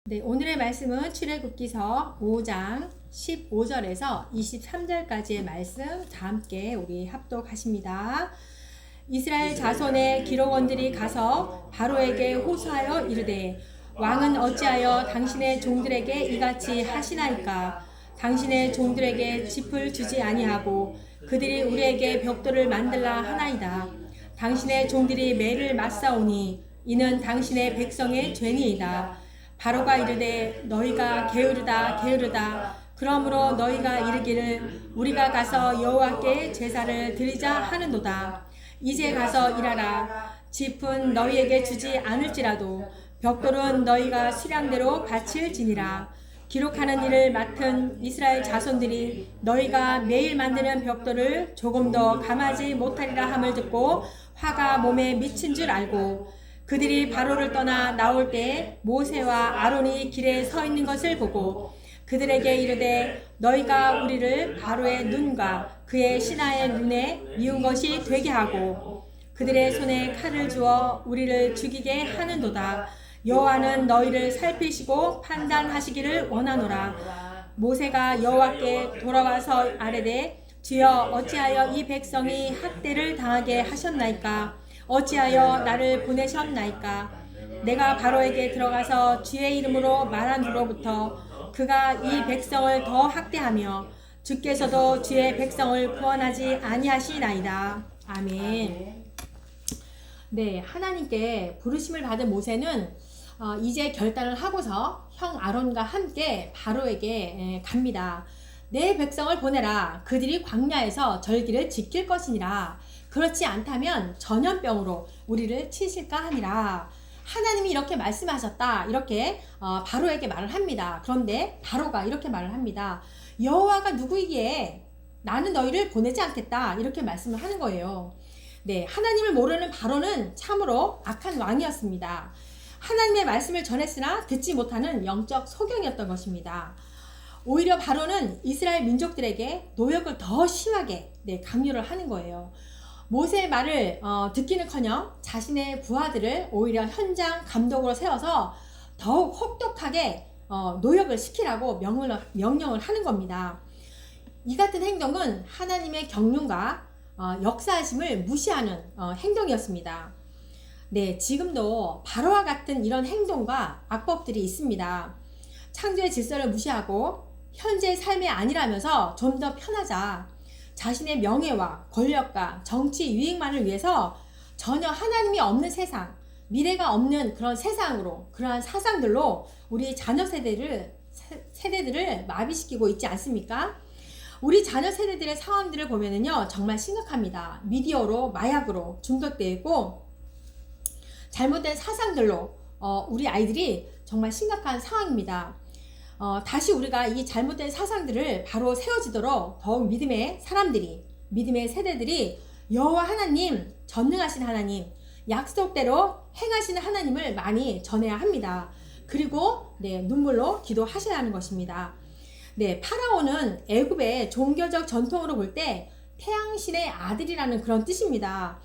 네, 오늘의 말씀은 출애굽기서 5장 15절에서 23절까지의 말씀 다 함께 우리 합독하십니다. 이스라엘 자손의 기록원들이 가서 바로에게 호소하여 이르되 왕은 어찌하여 당신의 종들에게 이같이 하시나이까? 당신의 종들에게 짚을 주지 아니하고 그들이 우리에게 벽돌을 만들라 하나이다. 당신의 종들이 매를 맞사오니 이는 당신의 백성의 죄니이다. 바로가 이르되 너희가 게으르다 게으르다. 그러므로 너희가 이르기를 우리가 가서 여호와께 제사를 드리자 하는도다. 이제 가서 일하라. 짚은 너희에게 주지 않을지라도 벽돌은 너희가 수량대로 바칠지니라. 기록하는 일을 맡은 이스라엘 자손들이 너희가 매일 만드는 벽돌을 조금 더 감하지 못하리라 함을 듣고 화가 몸에 미친 줄 알고 그들이 바로를 떠나 나올 때 모세와 아론이 길에 서 있는 것을 보고 그들에게 이르되 너희가 우리를 바로의 눈과 그의 신하의 눈에 미운 것이 되게 하고 그들의 손에 칼을 주어 우리를 죽이게 하는도다. 여호와는 너희를 살피시고 판단하시기를 원하노라. 모세가 여호와께 돌아와서 아뢰되 주여 어찌하여 이 백성이 학대를 당하게 하셨나이까? 어찌하여 나를 보내셨나이까? 내가 바로에게 들어가서 주의 이름으로 말한 후로부터 그가 이 백성을 더 학대하며 주께서도 주의 백성을 구원하지 아니하시나이다. 아멘. 네, 하나님께 부르심을 받은 모세는 이제 결단을 하고서 형 아론과 함께 바로에게 갑니다. 내 백성을 보내라. 그들이 광야에서 절기를 지킬 것이니라. 그렇지 않다면 전염병으로 우리를 치실까 하니라. 하나님이 이렇게 말씀하셨다. 이렇게 바로에게 말을 합니다. 그런데 바로가 이렇게 말을 합니다. 여호와가 누구이기에 나는 너희를 보내지 않겠다. 이렇게 말씀을 하는 거예요. 네, 하나님을 모르는 바로는 참으로 악한 왕이었습니다. 하나님의 말씀을 전했으나 듣지 못하는 영적 소경이었던 것입니다. 오히려 바로는 이스라엘 민족들에게 노역을 더 심하게 강요를 하는 거예요. 모세의 말을 듣기는커녕 자신의 부하들을 오히려 현장 감독으로 세워서 더욱 혹독하게 노역을 시키라고 명령을 하는 겁니다. 이 같은 행동은 하나님의 경륜과 역사하심을 무시하는 행동이었습니다. 네, 지금도 바로와 같은 이런 행동과 악법들이 있습니다. 창조의 질서를 무시하고 현재의 삶이 아니라면서 좀 더 편하자 자신의 명예와 권력과 정치 유익만을 위해서 전혀 하나님이 없는 세상, 미래가 없는 그런 세상으로, 그러한 사상들로 우리 자녀 세대들을 마비시키고 있지 않습니까? 우리 자녀 세대들의 상황들을 보면은요, 정말 심각합니다. 미디어로, 마약으로 중독되어 있고, 잘못된 사상들로 우리 아이들이 정말 심각한 상황입니다. 다시 우리가 이 잘못된 사상들을 바로 세워지도록 더욱 믿음의 사람들이, 믿음의 세대들이 여호와 하나님, 전능하신 하나님, 약속대로 행하시는 하나님을 많이 전해야 합니다. 그리고 눈물로 기도하셔야 하는 것입니다. 파라오는 애굽의 종교적 전통으로 볼 때 태양신의 아들이라는 그런 뜻입니다.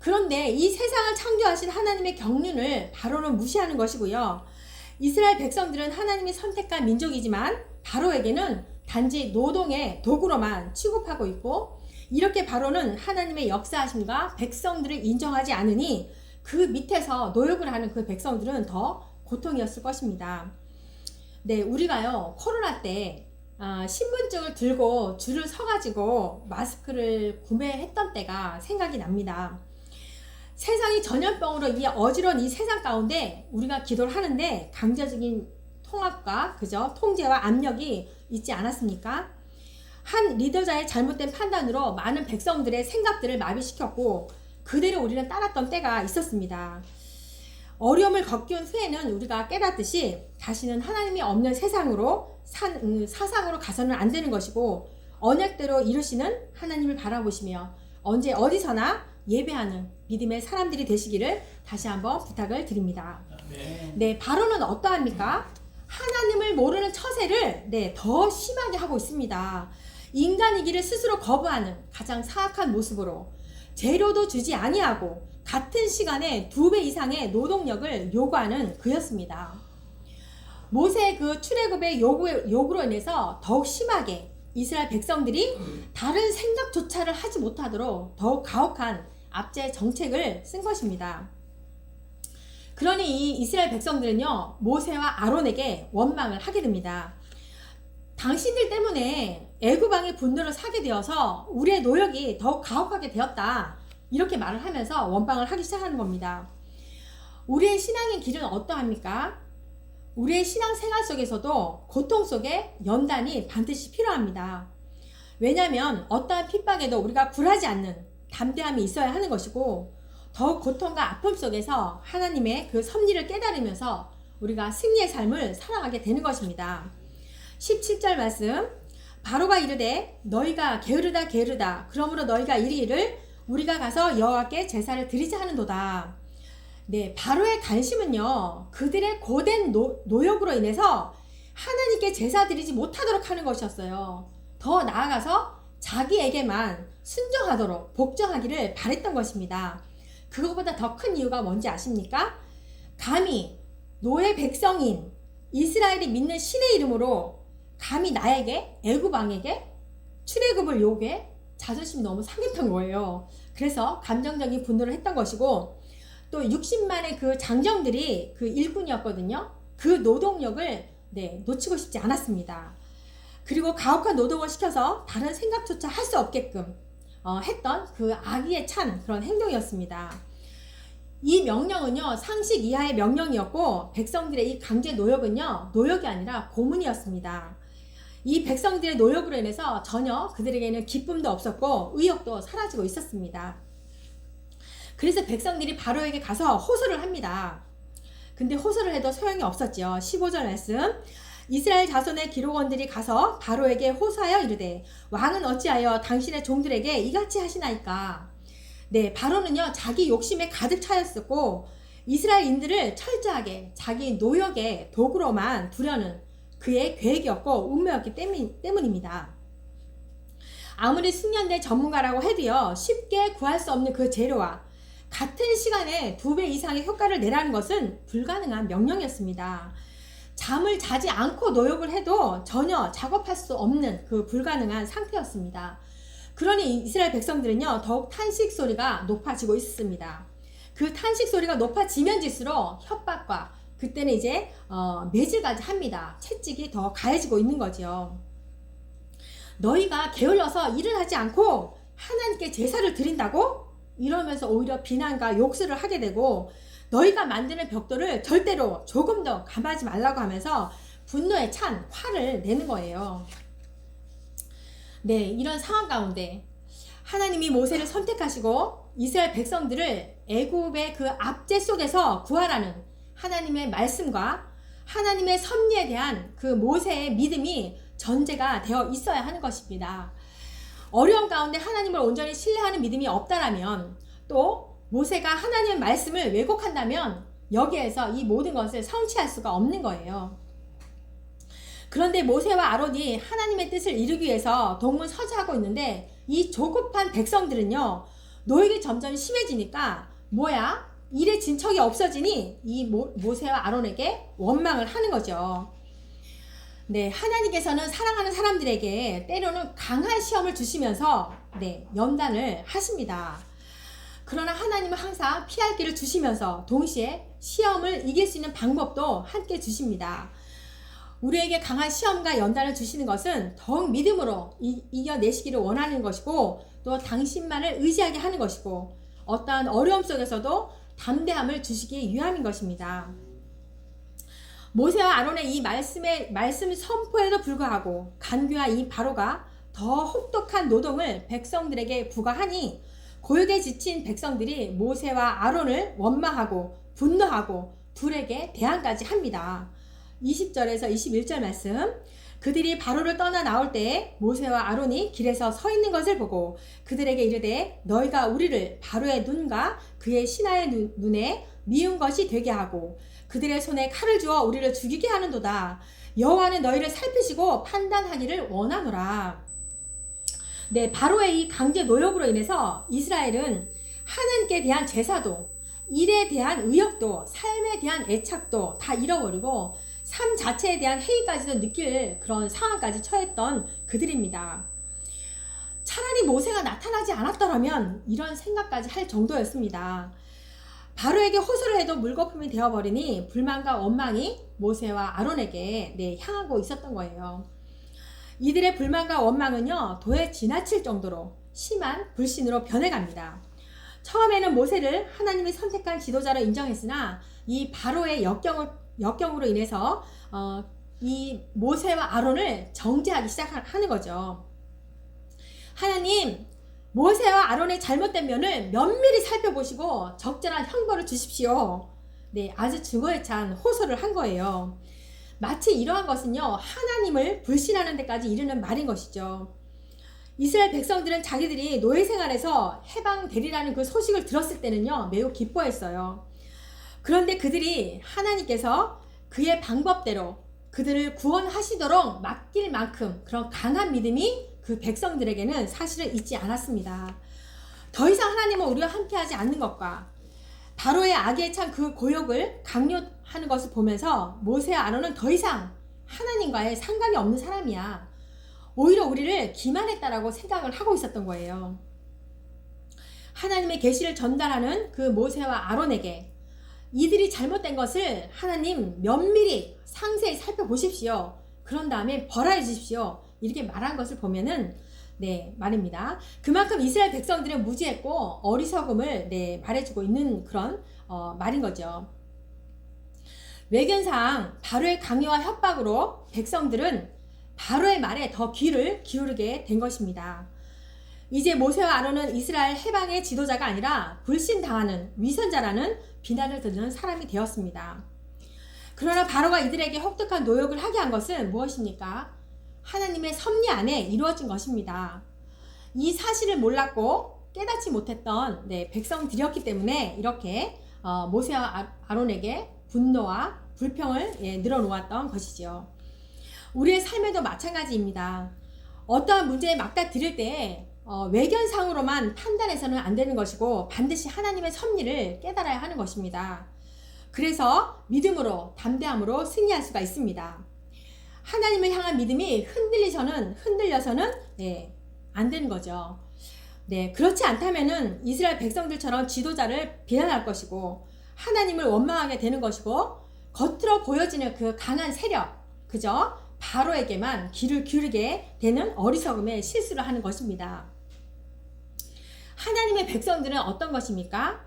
그런데 이 세상을 창조하신 하나님의 경륜을 바로는 무시하는 것이고요. 이스라엘 백성들은 하나님이 선택한 민족이지만 바로에게는 단지 노동의 도구로만 취급하고 있고, 이렇게 바로는 하나님의 역사하심과 백성들을 인정하지 않으니 그 밑에서 노역을 하는 그 백성들은 더 고통이었을 것입니다. 네, 우리가요 코로나 때 신분증을 들고 줄을 서가지고 마스크를 구매했던 때가 생각이 납니다. 세상이 전염병으로 이 어지러운 이 세상 가운데 우리가 기도를 하는데 강제적인 통합과 통제와 압력이 있지 않았습니까? 한 리더자의 잘못된 판단으로 많은 백성들의 생각들을 마비시켰고 그대로 우리는 따랐던 때가 있었습니다. 어려움을 겪은 후에는 우리가 깨닫듯이 다시는 하나님이 없는 세상으로 사상으로 가서는 안 되는 것이고, 언약대로 이루시는 하나님을 바라보시며 언제 어디서나 예배하는 믿음의 사람들이 되시기를 다시 한번 부탁을 드립니다. 네, 바로는 어떠합니까? 하나님을 모르는 처세를 더 심하게 하고 있습니다. 인간이기를 스스로 거부하는 가장 사악한 모습으로 재료도 주지 아니하고 같은 시간에 2배 이상의 노동력을 요구하는 그였습니다. 모세의 그 출애굽의 요구로 인해서 더욱 심하게 이스라엘 백성들이 다른 생각조차를 하지 못하도록 더욱 가혹한 압제 정책을 쓴 것입니다. 그러니 이 이스라엘 백성들은요, 모세와 아론에게 원망을 하게 됩니다. 당신들 때문에 애굽 왕의 분노를 사게 되어서 우리의 노력이 더욱 가혹하게 되었다, 이렇게 말을 하면서 원망을 하기 시작하는 겁니다. 우리의 신앙의 길은 어떠합니까? 우리의 신앙생활 속에서도 고통 속에 연단이 반드시 필요합니다. 왜냐하면 어떠한 핍박에도 우리가 굴하지 않는 담대함이 있어야 하는 것이고, 더욱 고통과 아픔 속에서 하나님의 그 섭리를 깨달으면서 우리가 승리의 삶을 살아가게 되는 것입니다. 17절 말씀, 바로가 이르되 너희가 게으르다 게으르다 그러므로 너희가 이르기를 우리가 가서 여호와께 제사를 드리자 하는도다. 네, 바로의 관심은요, 그들의 고된 노역으로 인해서 하나님께 제사 드리지 못하도록 하는 것이었어요. 더 나아가서 자기에게만 순종하도록 복종하기를 바랬던 것입니다. 그것보다 더 큰 이유가 뭔지 아십니까? 감히 노예 백성인 이스라엘이 믿는 신의 이름으로 감히 나에게, 애굽 왕에게 출애굽을 요구해 자존심이 너무 상했던 거예요. 그래서 감정적인 분노를 했던 것이고, 또 60만의 그 장정들이 그 일꾼이었거든요. 그 노동력을 놓치고 싶지 않았습니다. 그리고 가혹한 노동을 시켜서 다른 생각조차 할 수 없게끔 했던 그 악의에 찬 그런 행동이었습니다. 이 명령은요, 상식 이하의 명령이었고, 백성들의 이 강제 노역은요, 노역이 아니라 고문이었습니다. 이 백성들의 노역으로 인해서 전혀 그들에게는 기쁨도 없었고 의욕도 사라지고 있었습니다. 그래서 백성들이 바로에게 가서 호소를 합니다. 근데 호소를 해도 소용이 없었죠. 15절 말씀, 이스라엘 자손의 기록원들이 가서 바로에게 호소하여 이르되 왕은 어찌하여 당신의 종들에게 이같이 하시나이까. 네, 바로는요, 자기 욕심에 가득 차였었고 이스라엘인들을 철저하게 자기 노역의 도구로만 두려는 그의 계획이었고 운명이었기 때문입니다. 아무리 숙련된 전문가라고 해도요, 쉽게 구할 수 없는 그 재료와 같은 시간에 2배 이상의 효과를 내라는 것은 불가능한 명령이었습니다. 잠을 자지 않고 노역을 해도 전혀 작업할 수 없는 그 불가능한 상태였습니다. 그러니 이스라엘 백성들은요, 더욱 탄식 소리가 높아지고 있습니다. 그 탄식 소리가 높아지면 질수록 협박과 그때는 이제 매질까지 합니다. 채찍이 더 가해지고 있는 거죠. 너희가 게을러서 일을 하지 않고 하나님께 제사를 드린다고? 이러면서 오히려 비난과 욕설을 하게 되고, 너희가 만드는 벽돌을 절대로 조금 더 감하지 말라고 하면서 분노에 찬 화를 내는 거예요. 네, 이런 상황 가운데 하나님이 모세를 선택하시고 이스라엘 백성들을 애굽의 그 압제 속에서 구하라는 하나님의 말씀과 하나님의 섭리에 대한 그 모세의 믿음이 전제가 되어 있어야 하는 것입니다. 어려움 가운데 하나님을 온전히 신뢰하는 믿음이 없다라면, 또 모세가 하나님의 말씀을 왜곡한다면 여기에서 이 모든 것을 성취할 수가 없는 거예요. 그런데 모세와 아론이 하나님의 뜻을 이루기 위해서 동문서주하고 있는데, 이 조급한 백성들은요, 노역이 점점 심해지니까 일의 진척이 없어지니 이 모세와 아론에게 원망을 하는 거죠. 네, 하나님께서는 사랑하는 사람들에게 때로는 강한 시험을 주시면서 연단을 하십니다. 그러나 하나님은 항상 피할 길을 주시면서 동시에 시험을 이길 수 있는 방법도 함께 주십니다. 우리에게 강한 시험과 연단을 주시는 것은 더욱 믿음으로 이겨내시기를 원하는 것이고, 또 당신만을 의지하게 하는 것이고, 어떠한 어려움 속에서도 담대함을 주시기 위함인 것입니다. 모세와 아론의 이 말씀 선포에도 불구하고 간교한 이 바로가 더 혹독한 노동을 백성들에게 부과하니, 고역에 지친 백성들이 모세와 아론을 원망하고 분노하고 둘에게 대항까지 합니다. 20절에서 21절 말씀, 그들이 바로를 떠나 나올 때에 모세와 아론이 길에서 서 있는 것을 보고 그들에게 이르되 너희가 우리를 바로의 눈과 그의 신하의 눈에 미운 것이 되게 하고 그들의 손에 칼을 주어 우리를 죽이게 하는도다. 여호와는 너희를 살피시고 판단하기를 원하노라. 네, 바로의 이 강제 노역으로 인해서 이스라엘은 하나님께 대한 제사도, 일에 대한 의욕도, 삶에 대한 애착도 다 잃어버리고 삶 자체에 대한 회의까지도 느낄 그런 상황까지 처했던 그들입니다. 차라리 모세가 나타나지 않았더라면 이런 생각까지 할 정도였습니다. 바로에게 호소를 해도 물거품이 되어버리니 불만과 원망이 모세와 아론에게 향하고 있었던 거예요. 이들의 불만과 원망은요, 도에 지나칠 정도로 심한 불신으로 변해갑니다. 처음에는 모세를 하나님이 선택한 지도자로 인정했으나 이 바로의 역경으로 인해서 이 모세와 아론을 정죄하기 시작하는 거죠. 하나님, 모세와 아론의 잘못된 면을 면밀히 살펴보시고 적절한 형벌을 주십시오. 네, 아주 증오에 찬 호소를 한 거예요. 마치 이러한 것은요, 하나님을 불신하는 데까지 이르는 말인 것이죠. 이스라엘 백성들은 자기들이 노예 생활에서 해방되리라는 그 소식을 들었을 때는요, 매우 기뻐했어요. 그런데 그들이 하나님께서 그의 방법대로 그들을 구원하시도록 맡길 만큼 그런 강한 믿음이 그 백성들에게는 사실은 있지 않았습니다. 더 이상 하나님은 우리와 함께하지 않는 것과 바로의 악에 찬 그 고역을 강요하는 것을 보면서 모세와 아론은 더 이상 하나님과의 상관이 없는 사람이야. 오히려 우리를 기만했다라고 생각을 하고 있었던 거예요. 하나님의 계시를 전달하는 그 모세와 아론에게 이들이 잘못된 것을 하나님 면밀히 상세히 살펴보십시오. 그런 다음에 벌하여 주십시오. 이렇게 말한 것을 보면은 말입니다. 그만큼 이스라엘 백성들은 무지했고 어리석음을 말해주고 있는 그런 말인 거죠. 외견상 바로의 강요와 협박으로 백성들은 바로의 말에 더 귀를 기울이게 된 것입니다. 이제 모세와 아론은 이스라엘 해방의 지도자가 아니라 불신당하는 위선자라는 비난을 듣는 사람이 되었습니다. 그러나 바로가 이들에게 혹독한 노역을 하게 한 것은 무엇입니까? 하나님의 섭리 안에 이루어진 것입니다. 이 사실을 몰랐고 깨닫지 못했던 백성들이었기 때문에 이렇게 모세와 아론에게 분노와 불평을 늘어놓았던 것이죠. 우리의 삶에도 마찬가지입니다. 어떠한 문제에 맞닥뜨릴 때 외견상으로만 판단해서는 안 되는 것이고 반드시 하나님의 섭리를 깨달아야 하는 것입니다. 그래서 믿음으로 담대함으로 승리할 수가 있습니다. 하나님을 향한 믿음이 흔들려서는 안 되는 거죠. 그렇지 않다면은 이스라엘 백성들처럼 지도자를 비난할 것이고 하나님을 원망하게 되는 것이고 겉으로 보여지는 그 강한 세력, 그저 바로에게만 귀를 기울이게 되는 어리석음의 실수를 하는 것입니다. 하나님의 백성들은 어떤 것입니까?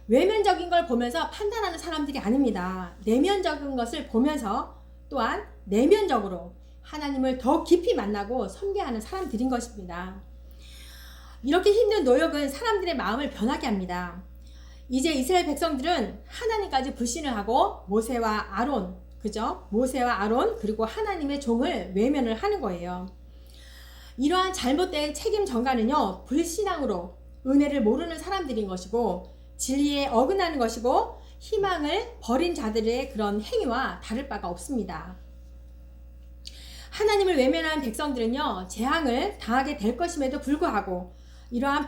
외면적인 걸 보면서 판단하는 사람들이 아닙니다. 내면적인 것을 보면서 또한 내면적으로 하나님을 더 깊이 만나고 섬기하는 사람들인 것입니다. 이렇게 힘든 노역은 사람들의 마음을 변하게 합니다. 이제 이스라엘 백성들은 하나님까지 불신을 하고 모세와 아론 그리고 하나님의 종을 외면을 하는 거예요. 이러한 잘못된 책임 전가는요, 불신앙으로 은혜를 모르는 사람들인 것이고 진리에 어긋나는 것이고 희망을 버린 자들의 그런 행위와 다를 바가 없습니다. 하나님을 외면한 백성들은요, 재앙을 당하게 될 것임에도 불구하고 이러한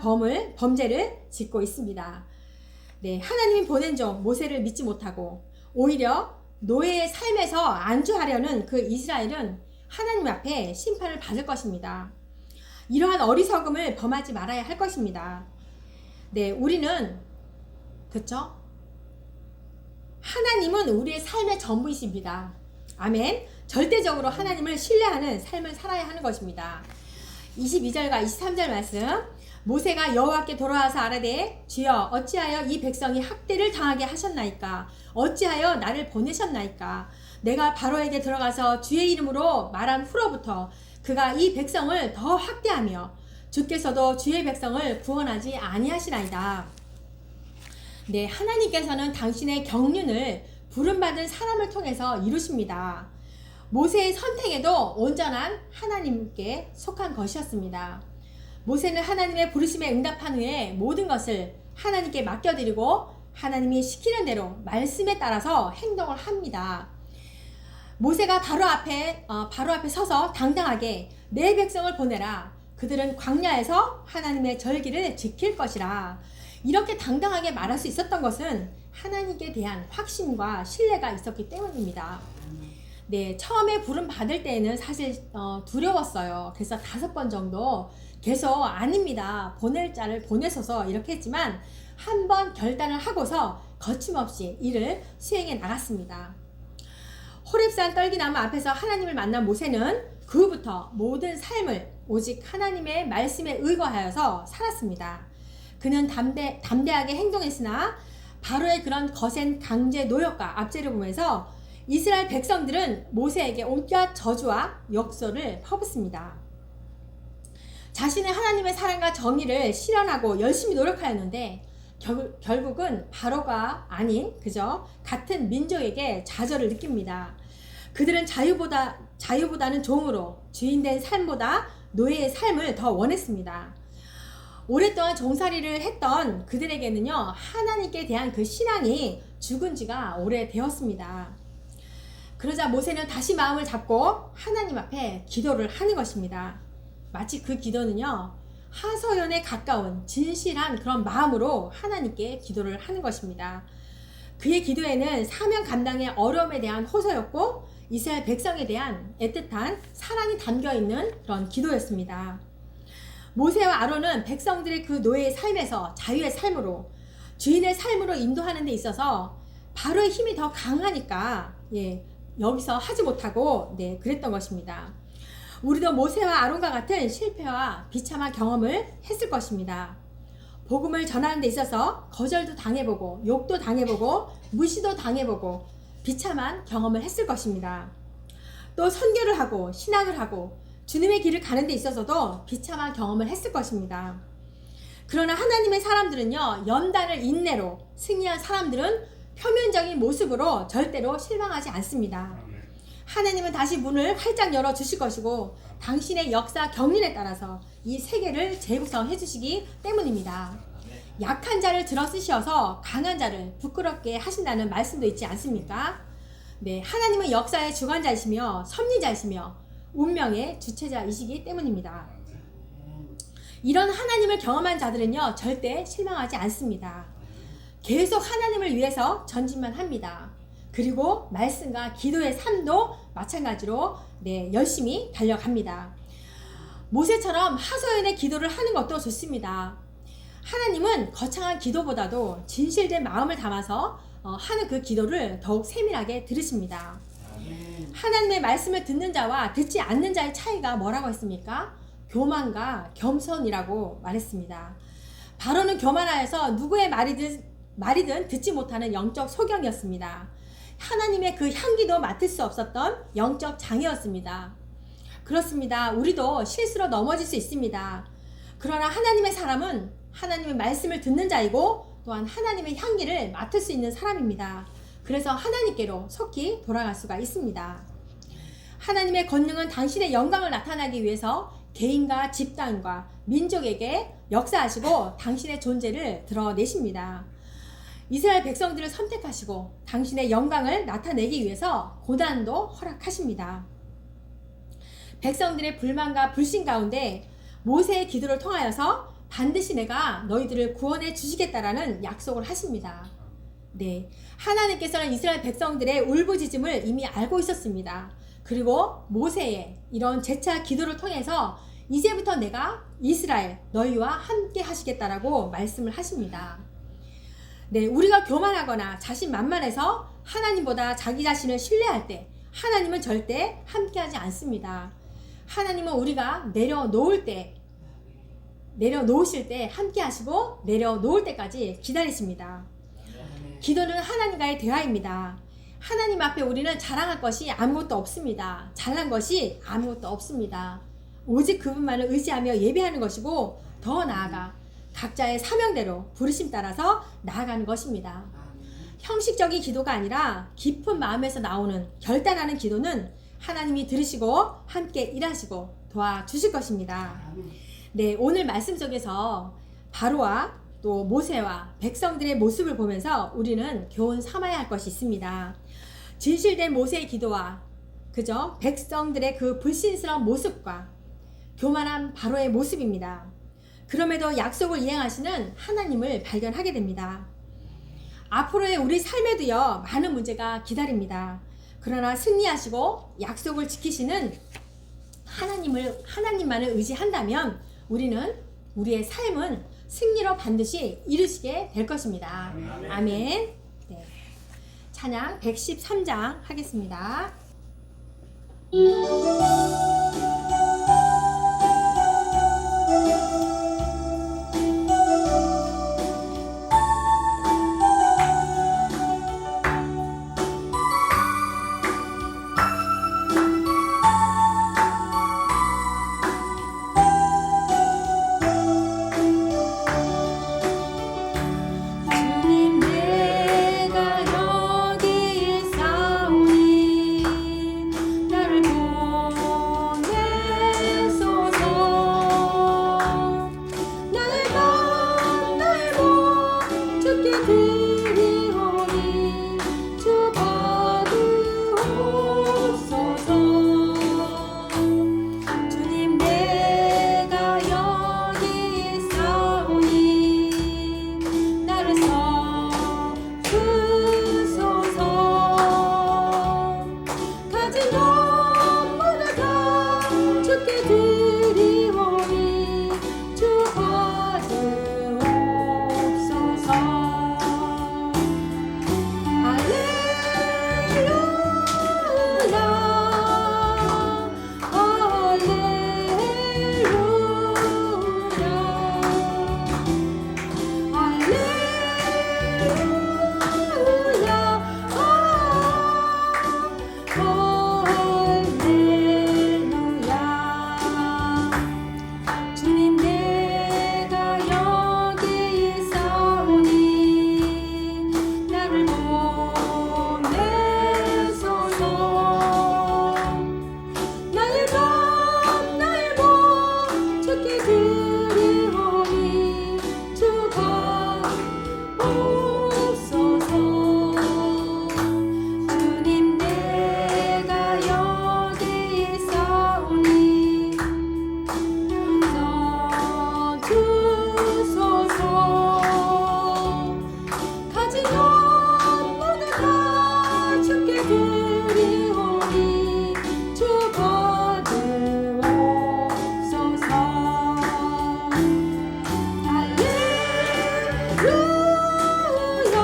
범죄를 짓고 있습니다. 하나님이 보낸 종 모세를 믿지 못하고 오히려 노예의 삶에서 안주하려는 그 이스라엘은 하나님 앞에 심판을 받을 것입니다. 이러한 어리석음을 범하지 말아야 할 것입니다. 우리는 그렇죠? 하나님은 우리의 삶의 전부이십니다. 아멘. 절대적으로 하나님을 신뢰하는 삶을 살아야 하는 것입니다. 22절과 23절 말씀. 모세가 여호와께 돌아와서 아뢰되 주여 어찌하여 이 백성이 학대를 당하게 하셨나이까? 어찌하여 나를 보내셨나이까? 내가 바로에게 들어가서 주의 이름으로 말한 후로부터 그가 이 백성을 더 학대하며 주께서도 주의 백성을 구원하지 아니하시나이다. 하나님께서는 당신의 경륜을 부름받은 사람을 통해서 이루십니다. 모세의 선택에도 온전한 하나님께 속한 것이었습니다. 모세는 하나님의 부르심에 응답한 후에 모든 것을 하나님께 맡겨드리고 하나님이 시키는 대로 말씀에 따라서 행동을 합니다. 모세가 바로 앞에 서서 당당하게 내 백성을 보내라. 그들은 광야에서 하나님의 절기를 지킬 것이라. 이렇게 당당하게 말할 수 있었던 것은 하나님께 대한 확신과 신뢰가 있었기 때문입니다. 네, 처음에 부름 받을 때에는 사실 두려웠어요. 그래서 5번 정도 계속 아닙니다, 보낼 자를 보내소서 이렇게 했지만 한 번 결단을 하고서 거침없이 일을 수행해 나갔습니다. 호렙산 떨기나무 앞에서 하나님을 만난 모세는 그 후부터 모든 삶을 오직 하나님의 말씀에 의거하여서 살았습니다. 그는 담대하게 행동했으나 바로의 그런 거센 강제 노역과 압제를 보면서 이스라엘 백성들은 모세에게 온갖 저주와 역설을 퍼붓습니다. 자신은 하나님의 사랑과 정의를 실현하고 열심히 노력하였는데 결국은 바로가 아닌 그저 같은 민족에게 좌절을 느낍니다. 그들은 자유보다는 종으로, 주인된 삶보다 노예의 삶을 더 원했습니다. 오랫동안 종살이를 했던 그들에게는요, 하나님께 대한 그 신앙이 죽은 지가 오래되었습니다. 그러자 모세는 다시 마음을 잡고 하나님 앞에 기도를 하는 것입니다. 마치 그 기도는요, 하소연에 가까운 진실한 그런 마음으로 하나님께 기도를 하는 것입니다. 그의 기도에는 사명 감당의 어려움에 대한 호소였고 이스라엘 백성에 대한 애틋한 사랑이 담겨있는 그런 기도였습니다. 모세와 아론은 백성들의 그 노예의 삶에서 자유의 삶으로, 주인의 삶으로 인도하는 데 있어서 바로의 힘이 더 강하니까 여기서 하지 못하고 그랬던 것입니다. 우리도 모세와 아론과 같은 실패와 비참한 경험을 했을 것입니다. 복음을 전하는 데 있어서 거절도 당해보고 욕도 당해보고 무시도 당해보고 비참한 경험을 했을 것입니다. 또 선교를 하고 신학을 하고 주님의 길을 가는 데 있어서도 비참한 경험을 했을 것입니다. 그러나 하나님의 사람들은요, 연단을 인내로 승리한 사람들은 표면적인 모습으로 절대로 실망하지 않습니다. 하나님은 다시 문을 활짝 열어주실 것이고 당신의 역사 경륜에 따라서 이 세계를 재구성해 주시기 때문입니다. 약한 자를 들어 쓰셔서 강한 자를 부끄럽게 하신다는 말씀도 있지 않습니까? 하나님은 역사의 주관자이시며 섭리자이시며 운명의 주체자이시기 때문입니다. 이런 하나님을 경험한 자들은요, 절대 실망하지 않습니다. 계속 하나님을 위해서 전진만 합니다. 그리고 말씀과 기도의 삶도 마찬가지로 열심히 달려갑니다. 모세처럼 하소연의 기도를 하는 것도 좋습니다. 하나님은 거창한 기도보다도 진실된 마음을 담아서 하는 그 기도를 더욱 세밀하게 들으십니다. 하나님의 말씀을 듣는 자와 듣지 않는 자의 차이가 뭐라고 했습니까? 교만과 겸손이라고 말했습니다. 바로는 교만하여서 누구의 말이든 듣지 못하는 영적 소경이었습니다. 하나님의 그 향기도 맡을 수 없었던 영적 장애였습니다. 그렇습니다. 우리도 실수로 넘어질 수 있습니다. 그러나 하나님의 사람은 하나님의 말씀을 듣는 자이고 또한 하나님의 향기를 맡을 수 있는 사람입니다. 그래서 하나님께로 속히 돌아갈 수가 있습니다. 하나님의 권능은 당신의 영광을 나타나기 위해서 개인과 집단과 민족에게 역사하시고 당신의 존재를 드러내십니다. 이스라엘 백성들을 선택하시고 당신의 영광을 나타내기 위해서 고난도 허락하십니다. 백성들의 불만과 불신 가운데 모세의 기도를 통하여서 반드시 내가 너희들을 구원해 주시겠다라는 약속을 하십니다. 하나님께서는 이스라엘 백성들의 울부짖음을 이미 알고 있었습니다. 그리고 모세의 이런 재차 기도를 통해서 이제부터 내가 이스라엘 너희와 함께 하시겠다라고 말씀을 하십니다. 우리가 교만하거나 자신만만해서 하나님보다 자기 자신을 신뢰할 때 하나님은 절대 함께하지 않습니다. 하나님은 우리가 내려놓으실 때 함께하시고 내려놓을 때까지 기다리십니다. 기도는 하나님과의 대화입니다. 하나님 앞에 우리는 자랑할 것이 아무것도 없습니다. 잘난 것이 아무것도 없습니다. 오직 그분만을 의지하며 예배하는 것이고 더 나아가 각자의 사명대로 부르심 따라서 나아가는 것입니다. 형식적인 기도가 아니라 깊은 마음에서 나오는 결단하는 기도는 하나님이 들으시고 함께 일하시고 도와주실 것입니다. 오늘 말씀 속에서 바로와 또 모세와 백성들의 모습을 보면서 우리는 교훈 삼아야 할 것이 있습니다. 진실된 모세의 기도와 백성들의 그 불신스러운 모습과 교만한 바로의 모습입니다. 그럼에도 약속을 이행하시는 하나님을 발견하게 됩니다. 앞으로의 우리 삶에도요, 많은 문제가 기다립니다. 그러나 승리하시고 약속을 지키시는 하나님만을 의지한다면 우리는 우리의 삶은 승리로 반드시 이루시게 될 것입니다. 아멘. 네. 찬양 113장 하겠습니다. 주님 내가 여기 있사오니 나를 보내소서. 나를 만나고 주께 드리오니 주 받으옵소서. 주님 내가 여기 있사오니 나를 섞으소서. 가진 것마다 다 주께 드리오니 주 받으옵소서. 할렐루야 할렐루야. 주님 내가 여기 있사오니 나를 보내소서. 나를 만나고 주께 드리오니 주 받으옵소서. 주님 내가 여기 있사오니 넣어주소서. 가진 것마다 다 주께 드리오니 주 받으옵소서. 할렐루야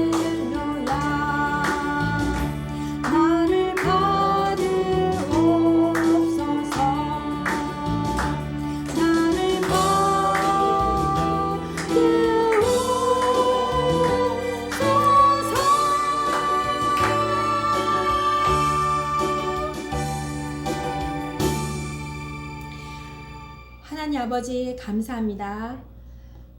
할렐루야. 나를 받으옵소서. 나를 하나님 아버지 감사합니다.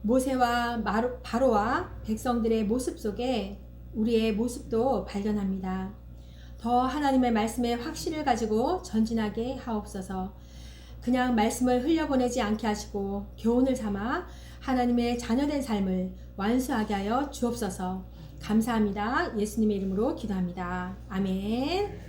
모세와 바로와 백성들의 모습 속에 우리의 모습도 발견합니다. 더 하나님의 말씀의 확신을 가지고 전진하게 하옵소서. 그냥 말씀을 흘려보내지 않게 하시고 교훈을 삼아 하나님의 자녀된 삶을 완수하게 하여 주옵소서. 감사합니다. 예수님의 이름으로 기도합니다. 아멘.